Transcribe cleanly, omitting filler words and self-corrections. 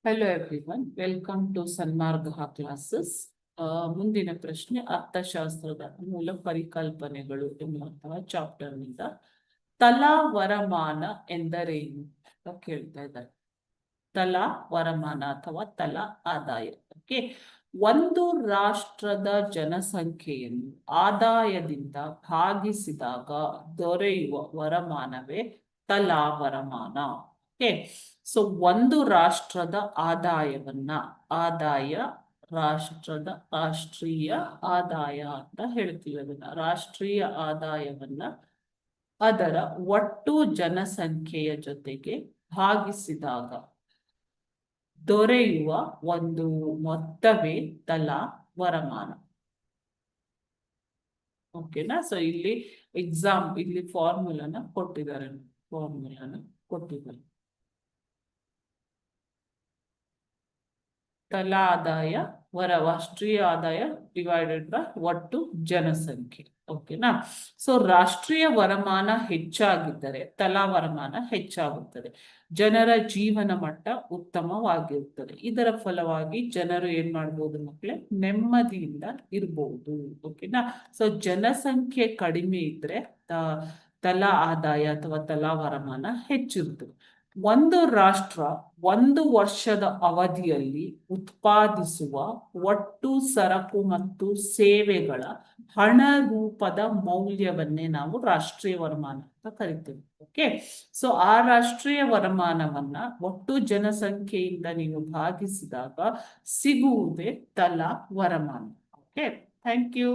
Hello everyone, welcome to Sanmarga classes. ಮುಂದಿನ ಪ್ರಶ್ನೆ ಅರ್ಥಶಾಸ್ತ್ರದ ಮೂಲ ಪರಿಕಲ್ಪನೆಗಳು ಎನ್ನುವಂತಹ ಚಾಪ್ಟರ್ ನಿಂದ ತಲಾ ವರಮಾನ ಎಂದರೇನು ಅಂತ ಕೇಳ್ತಾ ಇದ್ದಾರೆ. ತಲಾ ವರಮಾನ ಅಥವಾ ತಲಾ ಆದಾಯ. ಓಕೆ, ಒಂದು ರಾಷ್ಟ್ರದ ಜನಸಂಖ್ಯೆಯನ್ನು ಆದಾಯದಿಂದ ಭಾಗಿಸಿದಾಗ ದೊರೆಯುವ ವರಮಾನವೇ ತಲಾ ವರಮಾನ. ಓಕೆ, ಸೊ ಒಂದು ರಾಷ್ಟ್ರದ ರಾಷ್ಟ್ರೀಯ ಆದಾಯ ಅಂತ ಹೇಳ್ತೀವಿ. ಅದನ್ನ ರಾಷ್ಟ್ರೀಯ ಆದಾಯವನ್ನ ಅದರ ಒಟ್ಟು ಜನಸಂಖ್ಯೆಯ ಜೊತೆಗೆ ಭಾಗಿಸಿದಾಗ ದೊರೆಯುವ ಒಂದು ಮೊತ್ತವೇ ತಲಾ ವರಮಾನ. ಓಕೆನಾ? ಸೊ ಇಲ್ಲಿ ಇಲ್ಲಿ ಫಾರ್ಮುಲಾನ ಕೊಟ್ಟಿದ್ದಾರೆ. ತಲಾ ಆದಾಯ ರಾಷ್ಟ್ರೀಯ ಆದಾಯ ಡಿವೈಡೆಡ್ ಬೈ ಒಟ್ಟು ಜನಸಂಖ್ಯೆ. ಓಕೆನಾ? ಸೊ ರಾಷ್ಟ್ರೀಯ ವರಮಾನ ಹೆಚ್ಚಾಗಿದ್ದರೆ ತಲಾ ವರಮಾನ ಹೆಚ್ಚಾಗುತ್ತದೆ. ಜನರ ಜೀವನ ಮಟ್ಟ ಉತ್ತಮವಾಗಿರುತ್ತದೆ. ಇದರ ಫಲವಾಗಿ ಜನರು ಏನ್ ಮಾಡ್ಬೋದು ಮಕ್ಕಳೇ? ನೆಮ್ಮದಿಯಿಂದ ಇರ್ಬಹುದು. ಓಕೆನಾ? ಸೊ ಜನಸಂಖ್ಯೆ ಕಡಿಮೆ ಇದ್ರೆ ತಲಾ ಆದಾಯ ಅಥವಾ ತಲಾ ವರಮಾನ ಹೆಚ್ಚಿರುತ್ತದೆ. ಒಂದು ರಾಷ್ಟ್ರ ಒಂದು ವರ್ಷದ ಅವಧಿಯಲ್ಲಿ ಉತ್ಪಾದಿಸುವ ಒಟ್ಟು ಸರಕು ಮತ್ತು ಸೇವೆಗಳ ಹಣ ರೂಪದ ಮೌಲ್ಯವನ್ನೇ ನಾವು ರಾಷ್ಟ್ರೀಯ ವರಮಾನ ಅಂತ ಕರಿತೇವೆ. ಓಕೆ, ಸೊ ಆ ರಾಷ್ಟ್ರೀಯ ವರಮಾನವನ್ನ ಒಟ್ಟು ಜನಸಂಖ್ಯೆಯಿಂದ ನೀವು ಭಾಗಿಸಿದಾಗ ಸಿಗುವುದೇ ತಲಾ ವರಮಾನ. Okay, thank you.